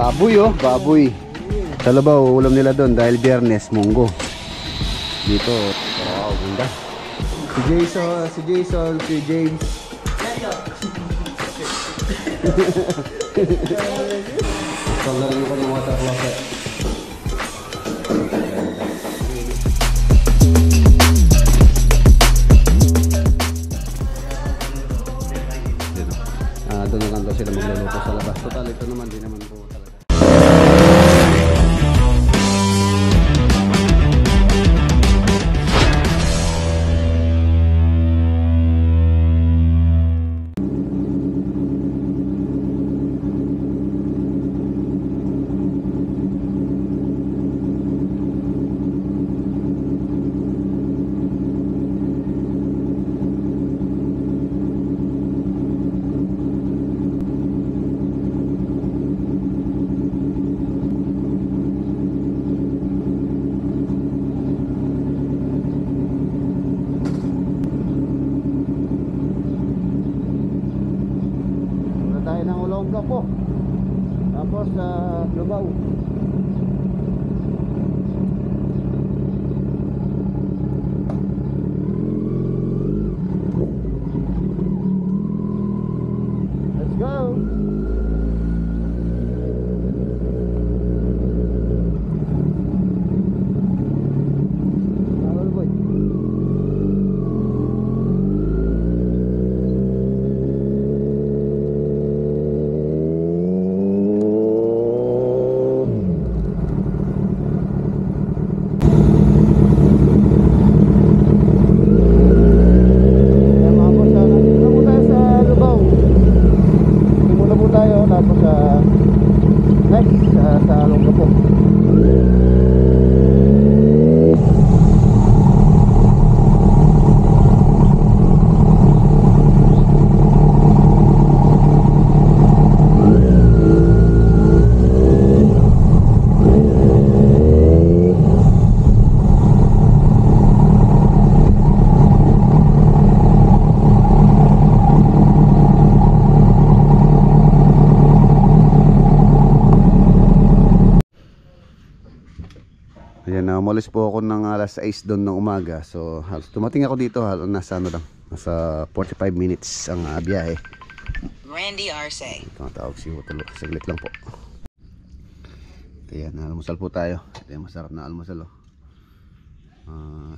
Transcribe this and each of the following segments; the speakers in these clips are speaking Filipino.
Baboy oh, baboy. Talabaw, ulam nila doon dahil Biyernes, Munggo. Dito, wow, ganda. Si Jason, si James. Paglarin ko ng water closet. Doon naman daw sila magluluto sa labas. Total, ito naman, di naman po talaga. Po. Tapos sa Lubao. Let's go. Ayan, umalis po ako ng alas 6 doon ng umaga. So, tumating ako dito, nasa ano lang, nasa 45 minutes ang biyahe. Randy Arce. Tumatawag si Hutulo, saglit lang po. Ayan, almusal po tayo. Ayan, masarap na almusal oh.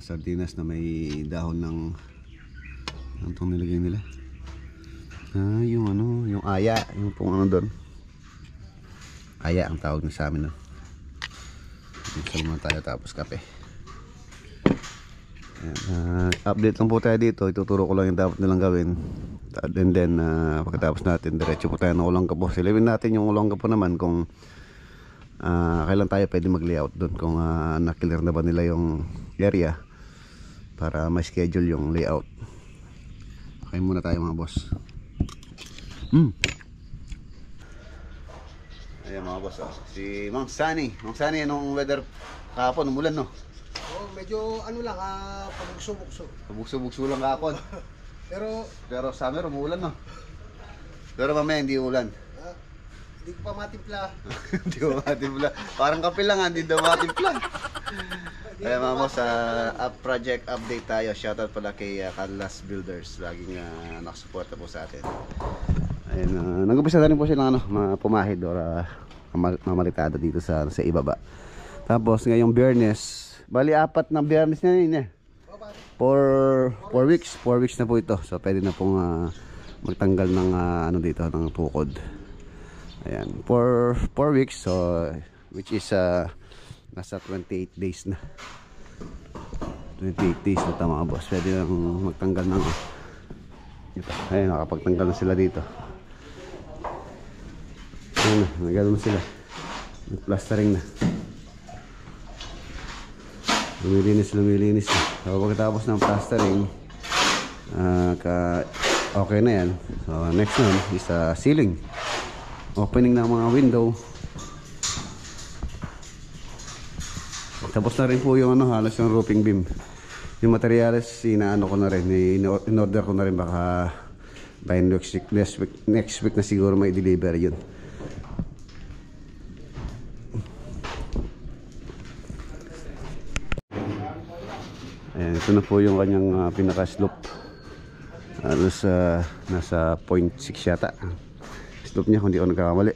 Sardinas na may dahon ng ano itong nilagay nila? Yung ano, yung aya, yung pong ano doon. Aya ang tawag na sa amin no. Almusal muna tayo tapos kape. Ayan, update lang po tayo dito. Ituturo ko lang yung dapat nilang gawin. And then pagkatapos natin diretso po tayo ng Olongapo. Silipin natin yung Olongapo naman kung kailan tayo pwede mag-layout doon. Kung na-clear na ba nila yung area para ma-schedule yung layout. Okay muna tayo mga boss. Ayan mga boss oh. Si Mang Sunny. Mang Sunny, anong weather kahapon? Umulan no? Oh, medyo ano lang, pabugso-bugso. Pabugso-bugso lang kahapon. Pero summer umuulan no? Pero mamaya hindi ulan. Hindi ko pa matimpla. Hindi ko matimpla. Parang kape lang hindi daw matimpla. Ayan mga boss, project update tayo. Shoutout pala kay Carlas Builders. Laging nakasuporta po sa atin. Ayan, nag-umpisa na rin po silang pumahid or mamalitado dito sa ibaba. Tapos ngayong Biyernes, bali 4 na Biyernes na yun eh. 4 weeks na po ito. So pwede na pong magtanggal ng ano dito, ng tukod. Ayan, 4 weeks, so which is nasa 28 days na. 28 days na tama boss. Pwede na magtanggal ng ito. Ayan, nakapagtanggal na sila dito. Ayan, nagano na sila. Plastering na. Lumilinis na. So pagkatapos ng plastering, okay na yan. So next one is ceiling. Opening ng mga window. Tapos na rin po yung halos yung roofing beam. Yung materials inaano ko na rin, in order ko na rin, baka by next week na siguro may deliver yun. Ito na po yung kanyang pinaka-slope. Nasa 0.6 yata. Slope niya kung di ako nagkakamali.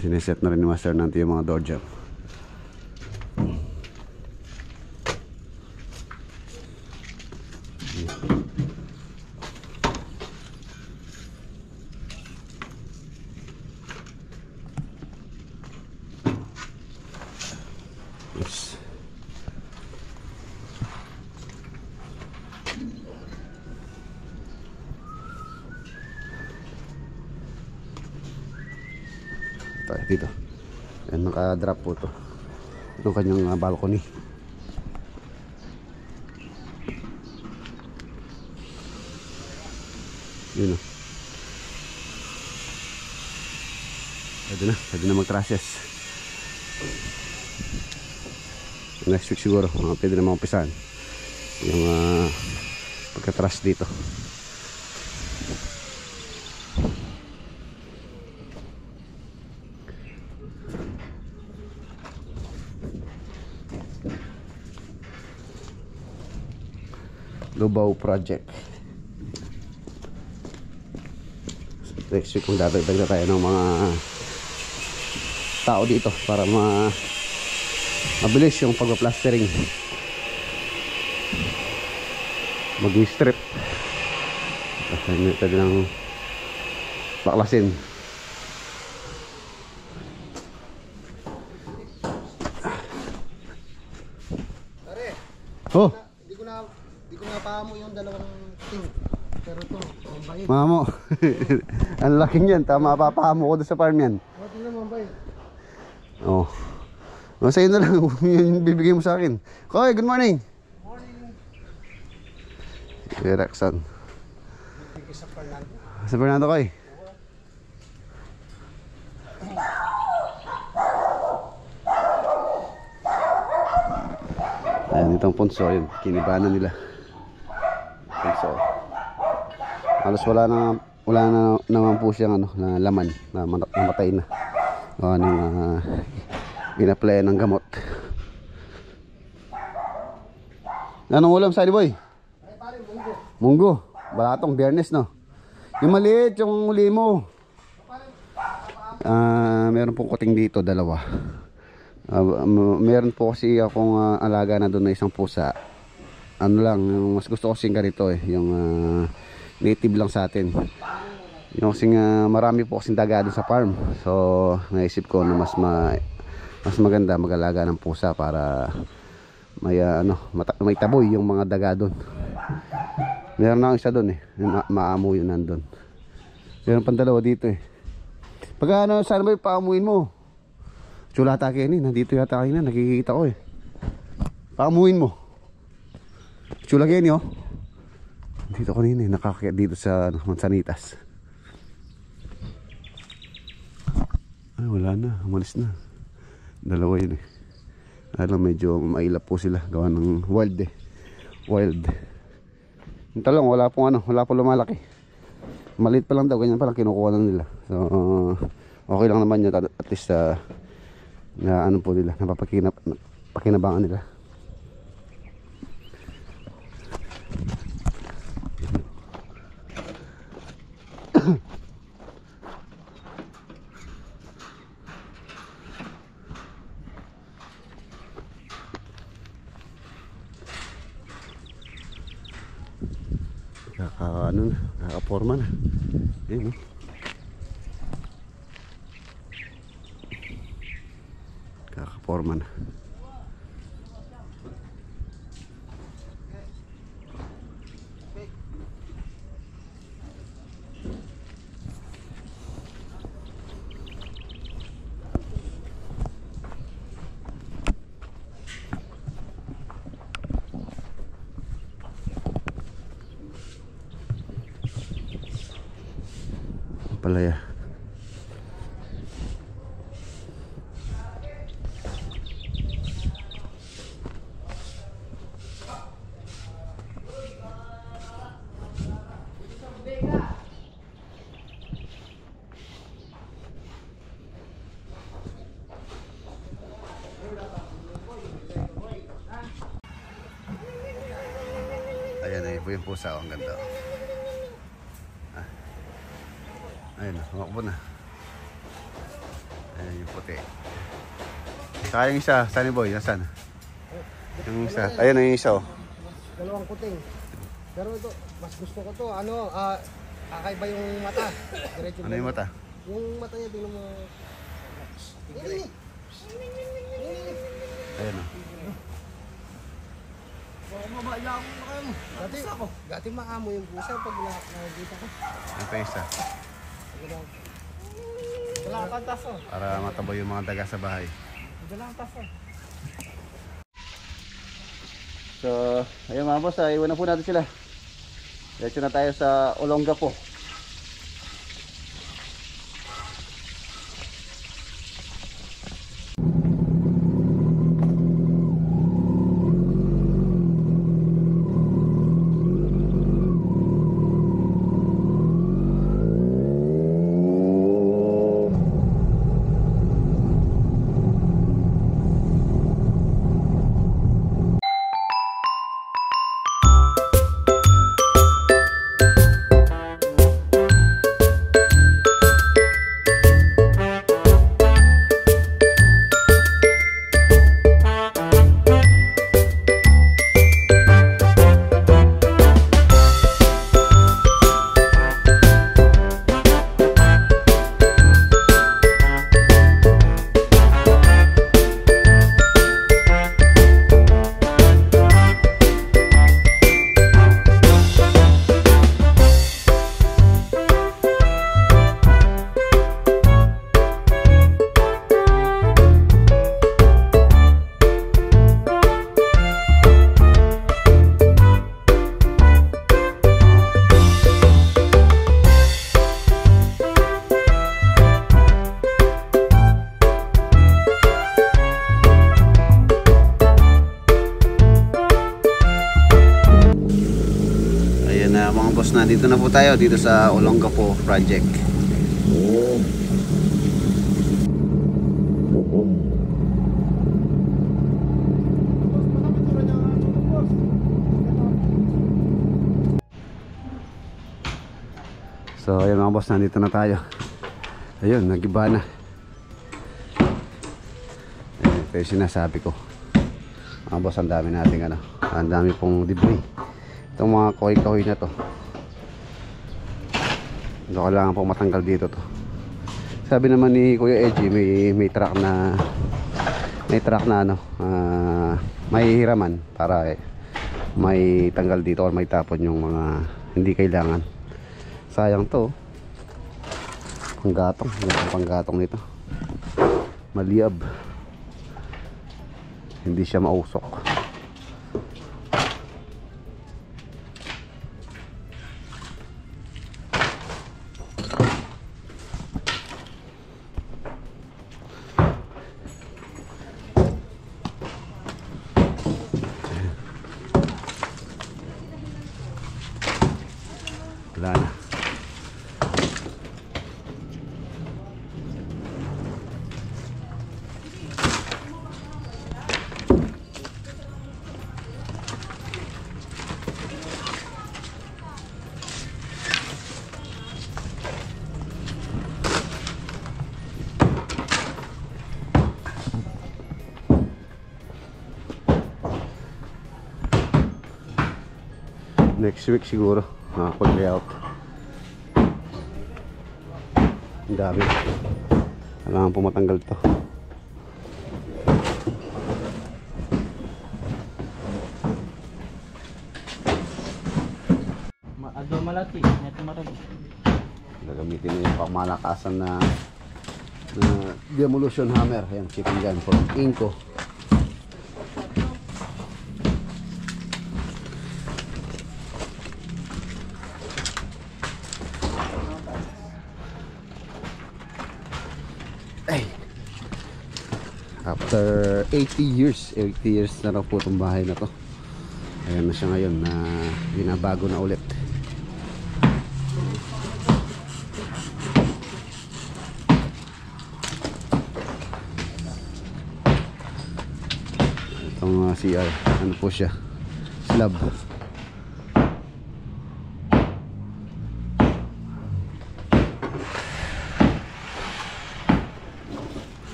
Sineset na rin ni Master natin yung mga door jamb. Yes. Tayo dito. Ayan, naka-drop po to. Itong kanyang balcony. Yun o. Pwede na mag-trusses. Next week siguro pwede na maumpisahan yung pagka-truss dito. Lubao project. Next week kung dadagdag na tayo ng mga tao dito para mabilis yung pag-plastering, mag-strip kasi pwede lang baklasin. Pare, Oh, di ko na paamo yung dalawang ting. Pero ito, mambahin. mamo. Ang laki niyan, tama papahamo ko doon sa farm yan. Ito na mambahin. Oh. Sa'yo na lang yung bibigay mo sa akin. Koy, good morning. Morning. Relaxan. Bigay sa Fernando. Sa Fernando, Koy. Ayan, itong punso, yun. Kinibanan nila. Punso. Halos wala na naman po siyang na laman na namatay na. Pinaplay ng gamot. Anong ulam, Sally Boy? Ay pare, munggo. Munggo. Balatong, biyernes, no? Yung maliit, yung huli mo. Meron pong kuting dito, dalawa. Meron po kasi akong alaga na doon na isang pusa. Ano lang, yung mas gusto ko kasing ganito yung native lang sa atin. Yung kasing marami po kasing daga doon sa farm. So naisip ko na mas maganda mag-alaga ng pusa para may taboy yung mga daga doon. Meron na isa doon maamo yun nandun. Meron pang dalawa dito Pag sana ba paamuin mo? Chula ata kayo nandito yata kayo na, nakikita ko paamuin mo. Chula kayo dito kanina nakakakit dito sa Mansanitas. Ay wala na, umalis na. Dalawa yun medyo mailap po sila, gawa ng wild yung talong wala pong lumalaki, maliit pa lang daw, ganyan pa lang kinukuha na nila. So okay lang naman yun, at least na po nila, napapakinabangan nila. Nakaporma na. Ayun kakaporma na. Palaya. po yung pusa. Ang ganda. Ayun, humakbo na. Ayun yung puti. Saka yung isa, Sunny Boy, nasaan? Yung isa, ayun yung isa oh. Dalawang kuting. Pero ito, mas gusto ko to. Kakaiba yung mata. Diretso Ano yung mata? Yung mata niya, tingnan mo. Ayun oh. Dati maamo yung pusa pag nakikita ko. Ano pa yung isa? Wala kang taso. Para matabo yung mga daga sa bahay. Wala kang taso. So, ayun mga boss, iwan na po natin sila. Diretso na tayo sa Olongapo. Mga boss, na dito na po tayo dito sa Olongapo project. So ayun mga boss, nandito na tayo. Ayun, nagiba na. Ayun, ito yung sinasabi ko. Mga boss, ang dami nating ang dami pong debris. Itong mga kahoy-kahoy na to, ito kailangan pong matanggal dito to. Sabi naman ni Kuya Edgy, may truck na may hiraman para may tanggal dito or may tapon yung mga hindi kailangan. Sayang to, panggatong nito, maliab, hindi siya mausok. Wala na. Next week siguro pag-layout. Ang dami. Kailangan po matanggal to. Malati, neto marami. Gagamitin mo yung pangmalakasan na demolition hammer. Ayan, chicken gun from Inco. After 80 years na raw po itong bahay na to. Ayan na siya ngayon na binabago na ulit. Itong CR, ano po siya, slab.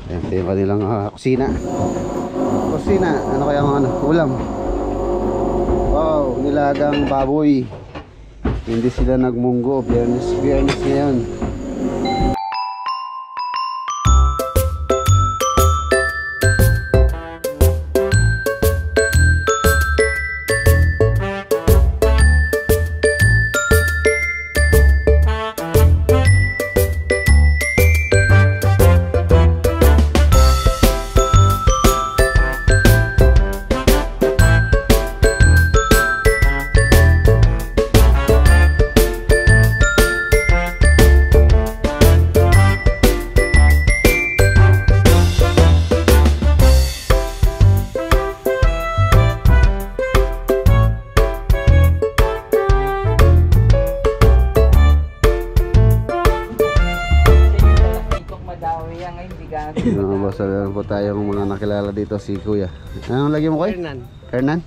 Ayan, ito yung kanilang kusina. Kusina, ano kaya mga ulam? Wow, nilagang baboy. Hindi sila nagmunggo, biyernes ngayon. Meron po tayong mga nakilala dito, si Kuya. Anong lagi mo, Koy? Hernan. Hernan?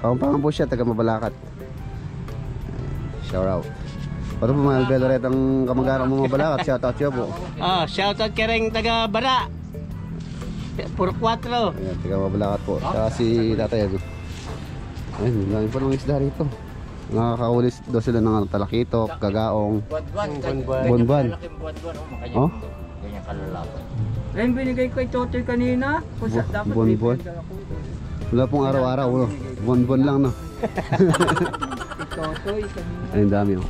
Pangpangan po siya, taga Mabalacat. Shout out. Paano po mga Albeloret ang kamag-anak mo Mabalacat? Shout out siya po. Shoutout ka rin taga Bara. Puro 4. Ayan, taga Mabalacat po. Saka si Tatay Edu. Ayun, lang po ng isda rito. Nakakaulis daw sila ng talakitok, kagaong, bonbon. Oh? Ganyan kalalaban. Ayun, binigay ko ito kanina. Kung dapat Bonbon. Wala pong araw-araw, no? Bonbon lang, no? Totoy kanina. Ayun, dami, oh.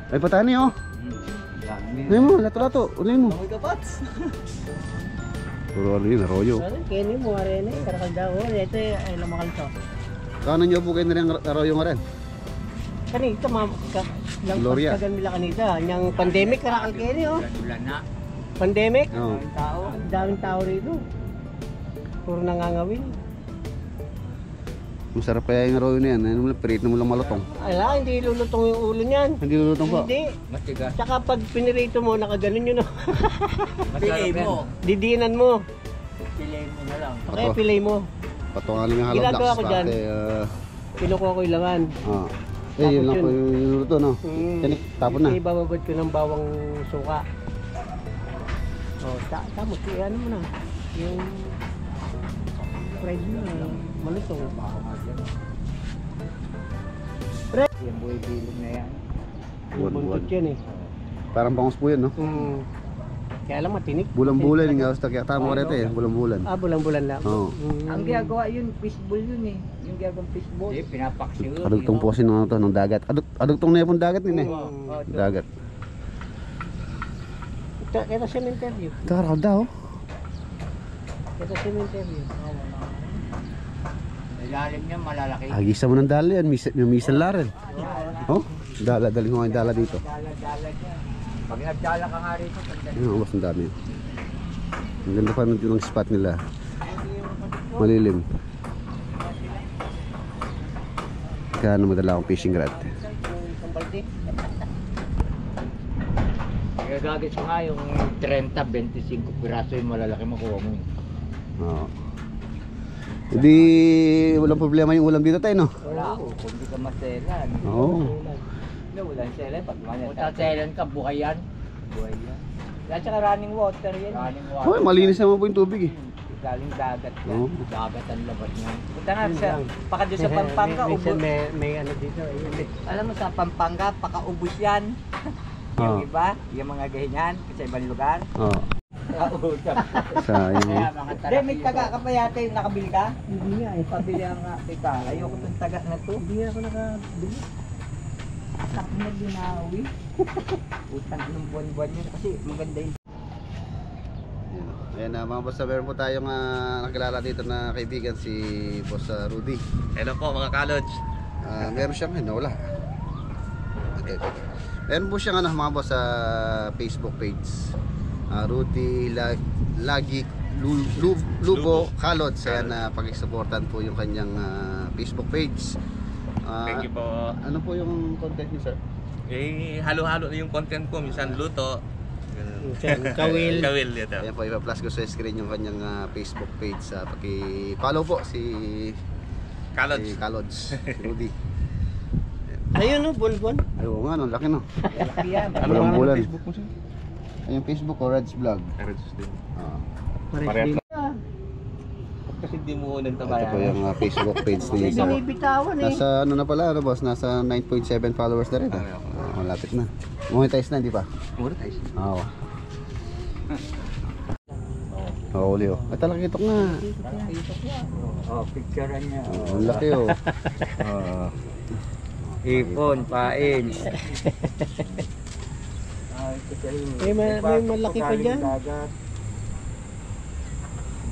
Ay, patani, oh. Ulay mo, lato-lato. Ulay mo. Puro ano yun, arroyo. Kenny mo, arene. Karakal daw. Ito ay lamakal to. Kanan nyo po kayo na rin arroyo nga rin. Kanito, Gloria. Kagan nila kanita. Yung pandemic, karakal Kenny, oh. Ulan na. Pandemic. Oo. Daming tao rito. Puro nangangawin. Masarap kaya yung arroyo na yan. Ano mo lang, pirito mo lang malutong. Ala, hindi lulutong yung ulo niyan. Hindi lulutong pa. Hindi. Matigas. Tsaka pag pinirito mo, nakaganon yun, oh. Pilay mo. Didinan mo. Pilay mo na lang. Okay, Ato. pilay mo. Patungan lang yung halong Ginagawa lakas. ko dyan. Kinukuha ko ilangan. Eh, yun lang Tapos po yung luto, no? Mm. Tinik, tapon na. Ibababad ko ng bawang suka. Tapos, ano mo na. Yung fried mo na. Malutong. Yung buhay bilog na yan. Yung buntot yan eh. Parang bangus po yun, no? Kaya lang matinik. Bulan-bulan yung gawas. Kaya tama ko rito eh, bulan-bulan. Bulan-bulan lang. Oo. Ang ginagawa yun, fishball yun eh. Yung ginagawang fishball. Hindi, pinapaksiw. Adugtong po kasi ng dagat. Adugtong na yung dagat nila eh. Dagat. Ito cemetery. Tara daw. Ito cemetery. Ilalim niya malalaki. Agisa mo ng dala yan, may misan laren. Oh, daling ko nga yung dala dito. Dala-dala niya. Pag nagdala ka nga rito, Ayun, ang ang dami. Ang ganda pa ng spot nila. Malilim. Kaya madala akong fishing rod. gagagis ko nga yung 30-25 piraso yung malalaki makuha mo. Oo. Hindi, walang problema yung ulam dito tayo, no? Wala ako, kung di ka maselan. Oo. Walang selan, pag maselan ka, buhay yan. Buhay yan. At saka running water yan. Running water. Oh, malinis naman po yung tubig eh. Galing dagat yan. Oo. Dagat ang labas niya. Punta nga sa, paka doon sa Pampanga, ubos. May ano dito. Alam mo sa Pampanga, paka-ubos yan. Yung Oo. iba, yung mga ganyan, sa ibang lugar. Oo. Kausap. Sayang. Kaya mga taga. May taga ka pa yata yung nakabili ka? Hindi nga eh. Pabili nga kita. Ayoko itong taga na to. Hindi ako nakabili. Tak na ginawi. Utang ng buwan-buwan yun kasi maganda yun. Ayan na mga boss, meron po tayong nakilala dito na kaibigan, si Boss Rudy. Hello po mga kalods. Meron siyang wala. Okay. Meron po siyang mga boss sa Facebook page. Rudy Lagi Lubo Kalods. Ayan, pag-supportan po yung kanyang Facebook page. Thank you po. Ano po yung content niyo, sir? Eh, halo-halo na yung content ko. Minsan luto. Kawil. Kawil dito. Ayan po, ipa-plus ko sa screen yung kanyang Facebook page. Paki-follow po si Kalods. Kalods, si Rudy. Ayun no, bonbon. Ay, oo nga, no, laki no. Laki yan. Bulan-bulan. Facebook mo siya? Ay, yung Facebook ko, Reds Vlog. Kalods din. Parehas lang. Kasi hindi mo unang Ito tabayan. po yung Facebook page ni Sir. Binibitawan eh. Nasa ano na pala, ano boss? Nasa 9.7 followers na rin. Malapit na. Monetize na, hindi pa? Monetize. Oo. Oo, uli oh. Ay, talagang itok nga. Oh, picturean niya. Ang laki oh. Ipon, pain. May malaki pa dyan.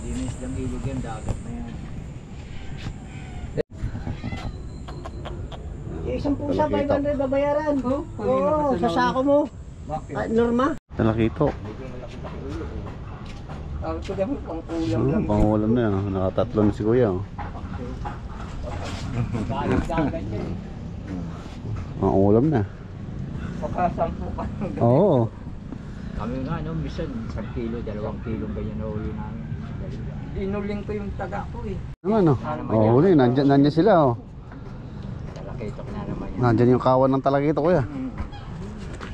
Dinis ng ilog yung dagat na yan. Yung isang pusa, Talakitok. 500 babayaran. Oo, sa sako mo. Ah, norma. Talakitok. Ang ito naman pang ulam lang. Pangulam na yan. Nakatatlo na si Kuya. Oh. Galing dagat yan. Pangulam na. Pagkasampu ka. Oo. Kami nga, no, minsan 1 kilo, 2 kilo ganyan na huli namin. Inuling ko yung taga ko eh. Ano? Oh, huli. Nandyan sila oh. Talakitok na naman yan. Nandyan yung kawan ng talakitok Kuya.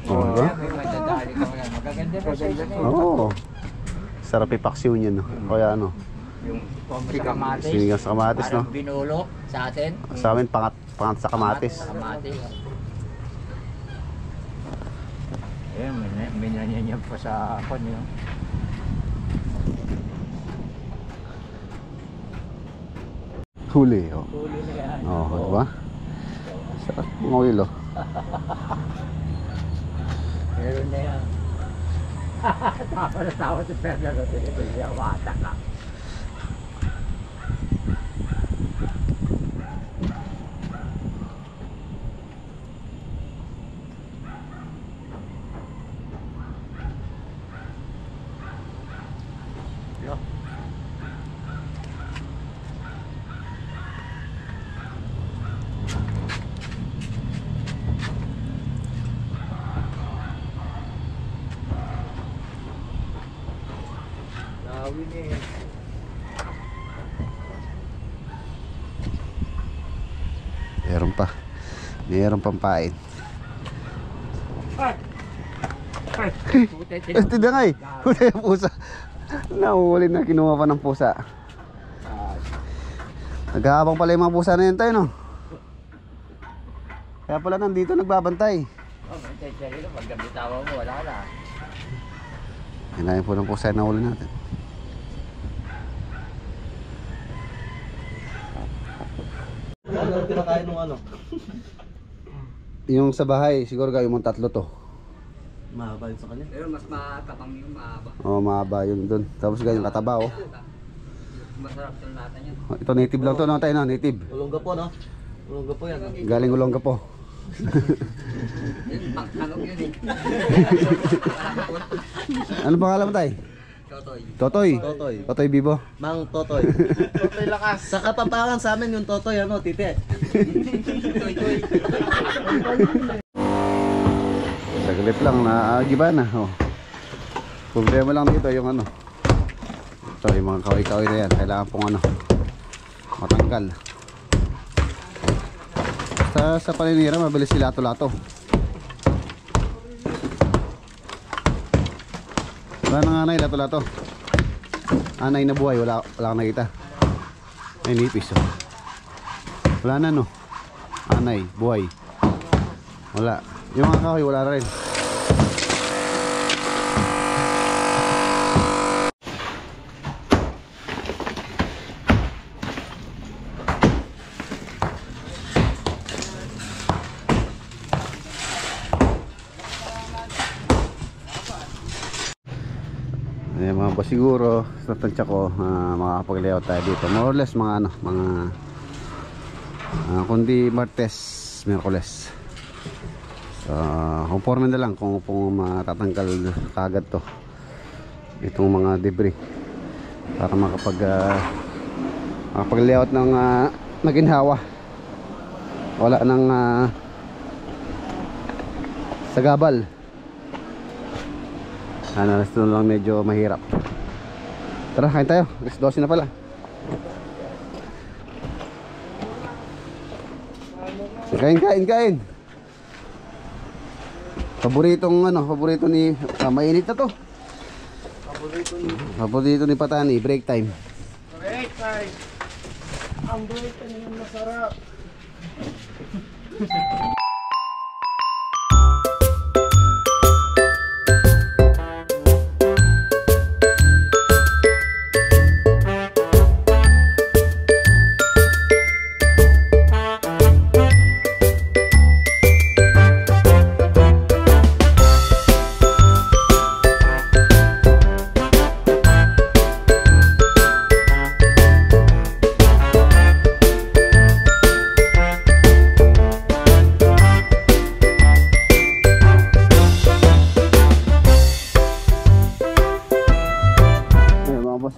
Oo, diba? May madadali ka wala. Magaganda na size na yun. Oo. Sarap ipaksiw niya no. Kaya ano. Yung pompi kamatis. Sinigang sa kamatis no. Parang binulo sa atin. Sa amin pangat sa kamatis. Sa kamatis. Ayun, may nanyanyan pa sa ako niyo. Huli oh. Huli na yan. Oo, diba? Sarap ng oil oh. Meron na yan. Tawa na tawa si Fernando. Ito siya, wata ka. Lawin eh. Meron pa. Meron pang pain. Eh, tidangay. Huli yung pusa. Nahuli na, kinuha pa ng pusa. Naghahabang pala yung mga pusa na yun tayo, no? Kaya pala nandito nagbabantay. Oh, may tsari pag gabi tawa mo, wala na. Hinayin po ng pusa na huli natin. Ano kinakain ng ano? Yung sa bahay, siguro gawin mong 3 to. Mahaba yun sa kanya. Pero mas matabang yung mahaba. Oo, mahaba yun dun. Tapos ganyan kataba, oh. Masarap yung lata niya. Ito native lang to, no? Tayo, no? Native. Ulongga po, no? Ulongga po yan. Galing Olonga po. Yun, pangkalog yun eh. Ano pangalan mo tayo? Totoy. Totoy. Totoy. Totoy Bibo. Mang Totoy. Totoy lakas. Sa Kapampangan sa amin yung Totoy, ano, tite. Toy. Saglit lang, naagiba na. Oh. Problema lang dito yung ano. Ito, yung mga kahoy-kahoy na yan. Kailangan pong ano, matanggal. Sa paninira, mabilis sila lato-lato. Wala na anay, lato-lato. Anay na buhay, wala kang nakita. Ay, nipis oh. Wala na no. Anay, buhay. Wala. Yung mga kahoy, wala rin. Ayan mga boss, siguro sa tansya ko makakapag-layout tayo dito. More or less mga ano, mga kundi Martes, Miyerkules. So, conforme na lang kung matatanggal kagad to. Itong mga debris para makapag-layout ng naginhawa. Wala nang sagabal. Ano, ito lang medyo mahirap. Tara, kain tayo. 12 na pala. Kain. Paborito ni mainit na to. Paborito ni Patani, break time. Break time. Ang break time yung masarap.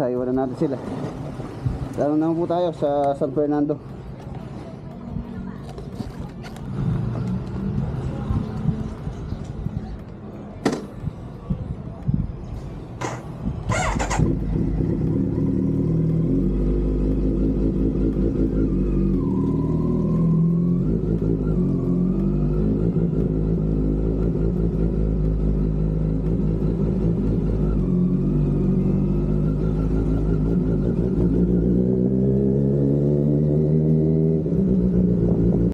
Iwanan natin sila. Lalo naman po tayo sa San Fernando.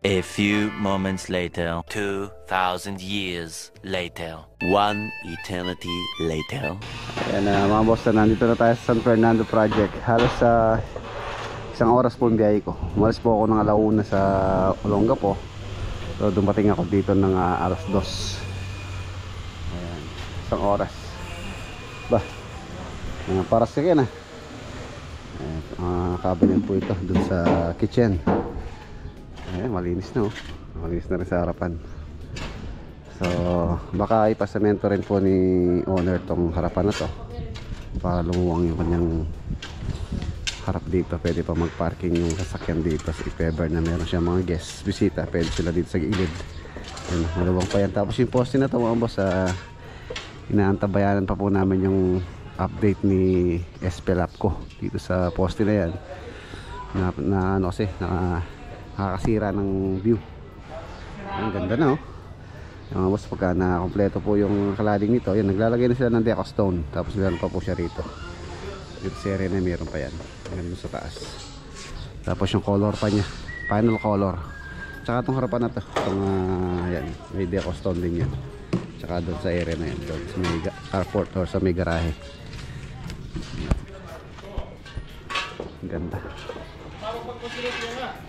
A few moments later, 2,000 years later, 1 eternity later. Ayan na mga boss, na nandito na tayo sa San Fernando project. Halos sa isang oras po ang biyahe ko. Umalis po ako ng alauna sa Olongapo. So dumating ako dito ng alas 2. Ayan, isang oras. Ba, para sa akin ah. Cabinet po ito dun sa kitchen. Ayan, malinis na oh. Malinis na rin sa harapan. So baka ipasemento rin po ni owner tong harapan na to para lumuwang yung kanyang harap dito. Pwede pa mag-parking yung sasakyan dito. So if ever na meron siya mga guests, bisita, pwede sila dito sa gilid. Ayan, maluwang pa yan. Tapos yung poste na to mga boss, inaantabayanan pa po namin yung update ni Espelapco dito sa poste na yan. Na ano kasi, nakakasira ng view. Ang ganda na oh. Yung mga boss, pagka na kompleto po yung kalading nito, yan, naglalagay na sila ng deco stone. Tapos meron pa po siya rito. Dito sa area na meron pa yan. Ganun sa taas. Tapos yung color pa niya, final color. Tsaka itong harapan na to, itong yan, may deco stone din yan. Tsaka doon sa area na yan, doon sa may carport or sa may garahe. Ganda.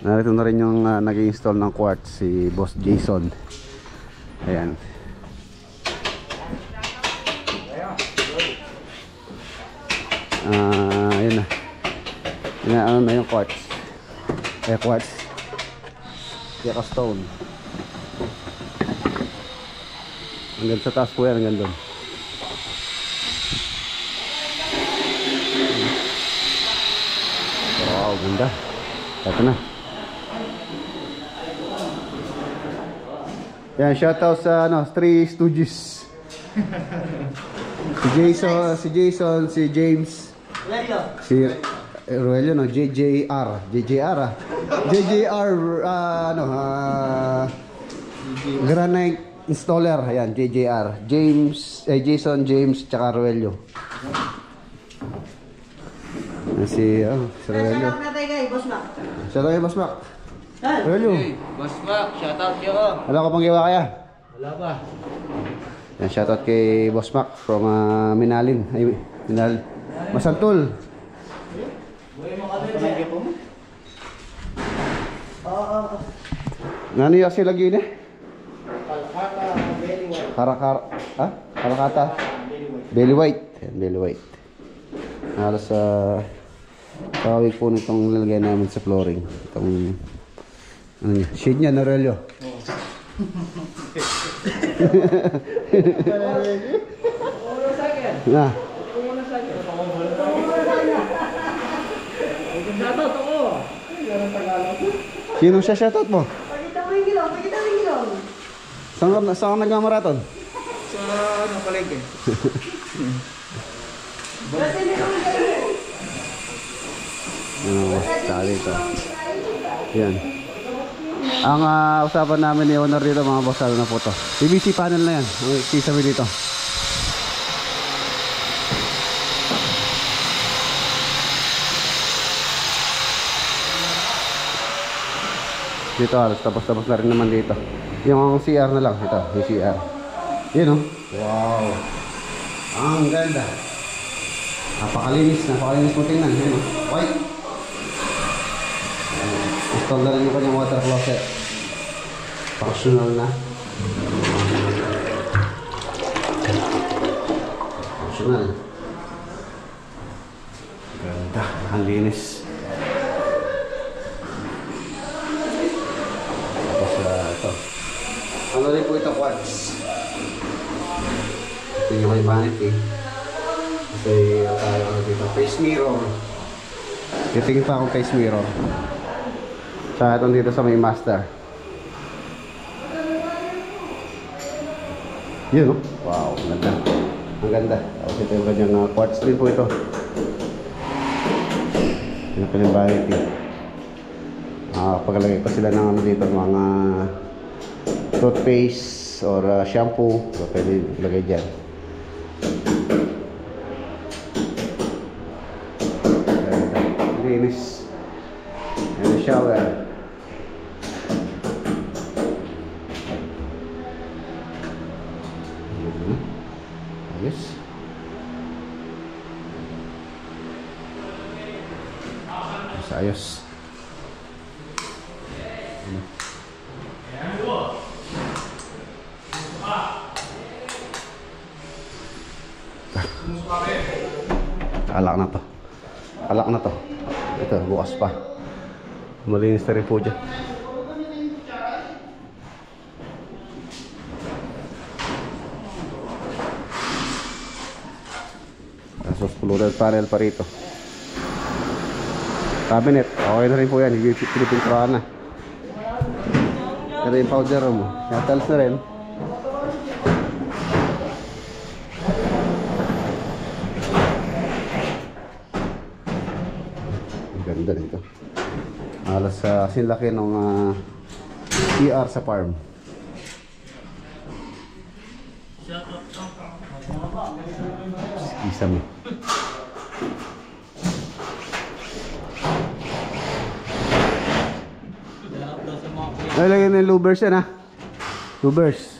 Narito na rin yung nag-install ng quartz, si Boss Jason. Ayan. Ayan na. Ano na yung quartz. Quartz. Deco stone. Hanggang sa taas po yan, hanggang doon. Wow, ganda. Ito na. Yan, shoutout sa Three Stooges. Si Jason, si James, si Roelio, JJR granite installer. Ayan, JJR, Jason, James, tsaka Roelio. Si Roelio. Shoutout kay Boss Mac. Roelio. Boss Mac, shoutout niyo ko. Wala ka pang gawa kaya? Wala pa. Yan, shoutout kay Boss Mac from Minalin. Ay, Masantol. Nano yung kasi lagi ni? Kalakata Belly White. Yan, Belly White. Halos tawag po nitong lalagay namin sa flooring. Itong ano niya, shade niya na relyo. Na. Sino siya shoutout mo? Pakita mo yung gilong. Saan ka nagmamaraton? Sa palengke. Tali ito. Yan. Ang usapan namin ni owner dito mga boss, na po to. PVC panel na yan. Ang kisa dito. Dito halos tapos na rin naman dito. Yung CR na lang. Ito, yung CR. Yun, oh. Wow. Ang ganda. Napakalinis mo tingnan. Yun, oh. White. Install na rin yung kanyang water closet. Functional na. Functional. Ganda. Ang linis. Tapos ito. Ano rin po ito, quartz. Ito yung may vanity. Kasi tayo dito. Face mirror. Titingin pa akong face mirror. Sa itong dito sa may master. Yun, oh. Wow, ang ganda. Ang ganda. Tapos ito yung kanyang quartz din po ito. Yung kanyang vanity. Pagkalagay pa sila ng ano dito, mga toothpaste or shampoo. So, pwede ilagay dyan. Linis. And the shower. Ayos. Ayos. Alak na to. Alak na to. Ito, bukas pa. Malinis na rin po dyan. Tapos pulutan panel pa rito. Cabinet, okay na rin po yan. Pinipintrahan na. Ito yung powder room. Natals na rin. Ganda nito. Alas sinlaki ng CR sa farm. Isa mo. Nalagyan ng louvers yan, ha. Louvers.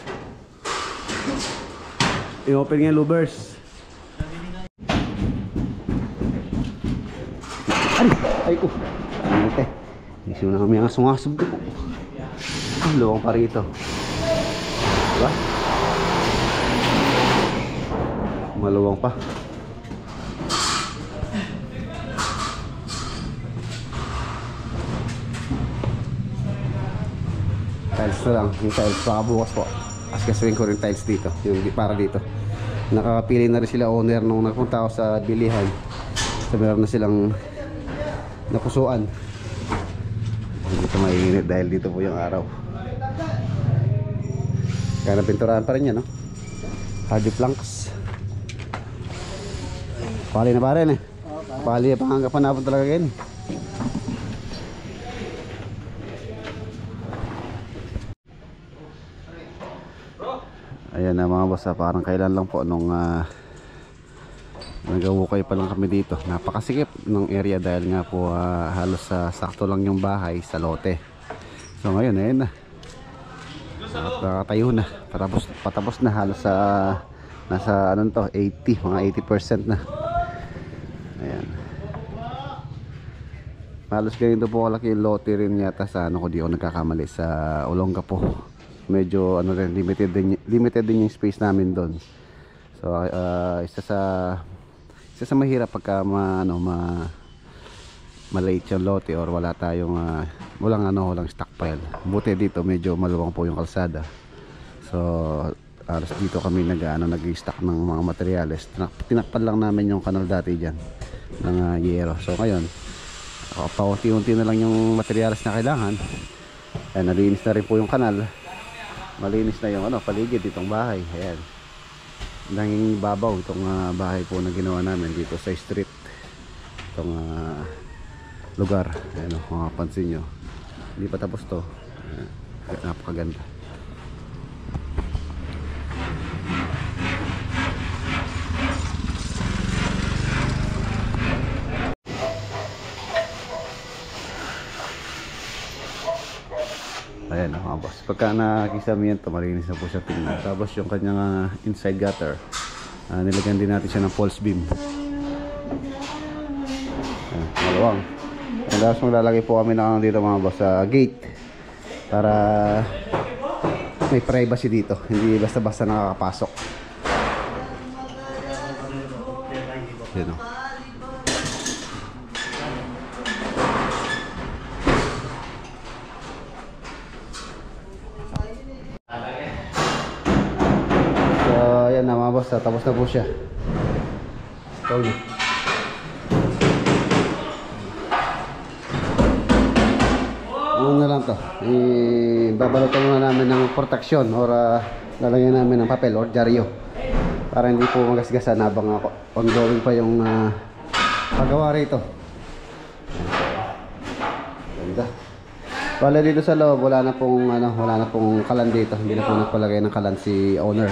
I-open nga yung louvers. Ay ko. Ante. Hindi na kami ang sungasab ko. Luwang pa rito. Diba? Maluwang pa. Tiles na lang. Yung tiles baka bukas po. Askasuin ko rin tiles dito. Yung para dito. Nakakapili na rin sila owner nung nagpunta ako sa bilihan. So meron na silang napusuan. Dito mainit dahil dito po yung araw. Kaya napinturahan pa rin yan, no? Hardy planks. Pali na pa rin, eh. Pali pa hanggang panapon talaga yan. Ayan na mga boss, parang kailan lang po nung nagawukay pa lang kami dito. Napakasikip ng area dahil nga po halos sakto lang yung bahay sa lote. So ngayon ayun na. Nakatayo na. Patapos na halos sa nasa ano to, 80, mga 80% na. Ayan. Halos ganito po kalaki yung lote rin yata sa ano ko, di ako nagkakamali, sa Olongapo. Medyo ano rin, limited din yung space namin doon. So isa sa mahirap pagka maliit yung lote or wala tayong walang stockpile. Buti dito medyo maluwang po yung kalsada. So alas dito kami nag-stock ng mga materyales. Tinakpan lang namin yung kanal dati diyan ng yero. So ngayon paunti-unti na lang yung materyales na kailangan. Ayan, nalinis na rin po yung kanal. Malinis na yung paligid ditong bahay. Ayan. Nanging babaw itong bahay po na ginawa namin dito sa street. Itong lugar. Ayan, kung mapansin nyo, hindi pa tapos to. Napakaganda. Ayan mga boss. Pagka nakisami yan, malinis na po siya tingnan. Tapos yung kanyang inside gutter, nilagyan din natin siya ng false beam. Ayan, maluwang. Tapos maglalagay po kami na dito mga boss sa gate para may privacy dito. Hindi basta-basta nakakapasok. Ayan o. Ayan na mga boss, tapos na po siya. Tol. Ano na lang to, babalutan muna namin ng protection or lalagyan namin ng papel or dyaryo para hindi po magasgasan habang ongoing pa yung paggawa rito. Ganda. Wala dito sa loob, wala na pong kalan dito. Hindi na po nagpalagay ng kalan si owner.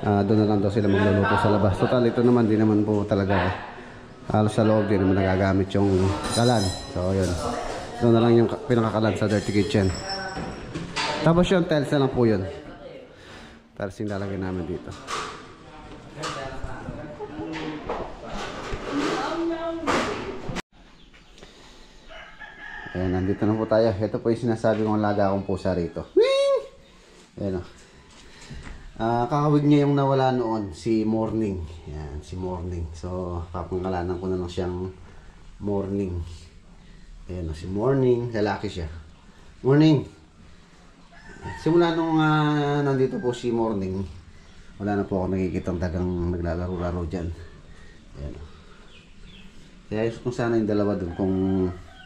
Doon na lang daw sila magluluto sa labas. Total ito naman, di naman po talaga halos sa loob, di naman nagagamit yung kalan. So yun, doon na lang yung pinakakalan sa dirty kitchen. Tapos yung tiles na lang po yun. Tiles yung lalagay namin dito. Ayan, nandito na po tayo. Ito po yung sinasabi kong alaga akong pusa rito. Ayan o. Kakawig niya yung nawala noon, si Morning. Ayan, si Morning. So, papangalanan ko na lang siyang Morning. Ayan o, si Morning. Lalaki siya. Morning! Simula nung nandito po si Morning, wala na po ako nakikitang dagang naglalaro-laro dyan. Ayan o. Kaya kung sana yung dalawa dun, kung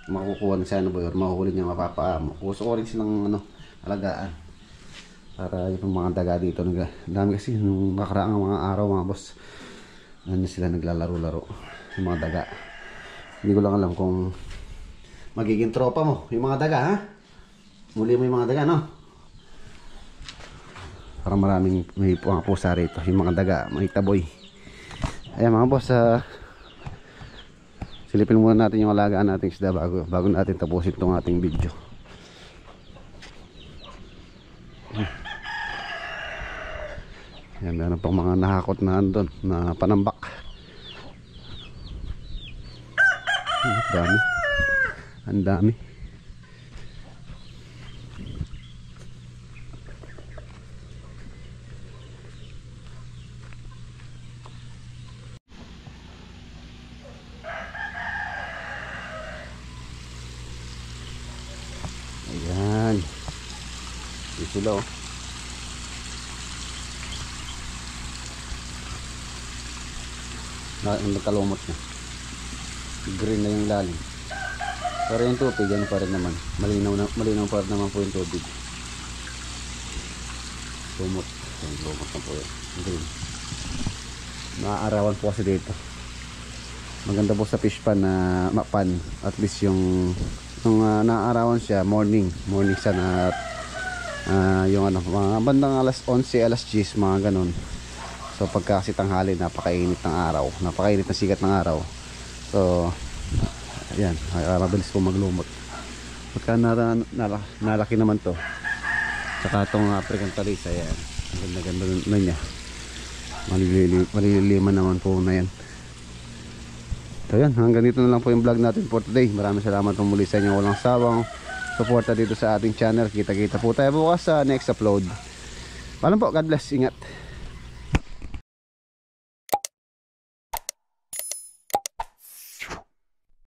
makukuha na sana ba yun, mahuhuli niya, mapapaamo. Gusto ko rin silang alagaan para yung mga daga dito. Dami kasi nung nakaraang mga araw mga boss, sila naglalaro-laro yung mga daga. Hindi ko lang alam kung magiging tropa mo yung mga daga, ha? Muli mo yung mga daga, no? Parang maraming may mga pusa rito, yung mga daga, mga taboy. Ayan mga boss, silipin muna natin yung alagaan nating isda bago natin tapusin itong ating video. Yan, meron pang mga nahakot na andun na panambak. Ang dami. Ang dami. Ayan. Ito sila oh. Nagkalumot na. Green na yung lalim. Pero yung tubig, yan pa rin naman. Malinaw pa rin naman po yung tubig. Lumot. Lumot na po yan. Green. Naaarawan po kasi dito. Maganda po sa fish pan na mapan. At least yung naaarawan siya, morning siya na yung mga bandang alas 11, alas 10, mga ganun. So pagka kasi tanghali, napakainit ng araw, napakainit ng sikat ng araw. So ayan, mabilis po maglumot. Pagka nalaki naman to, saka itong African Talisa, ayan, ang ganda na niya. Malililiman naman po na yan. So yan, hanggang dito na lang po yung vlog natin for today. Maraming salamat po muli sa inyo walang sawang suporta dito sa ating channel. Kita-kita po tayo bukas sa next upload. Paalam po, God bless, ingat.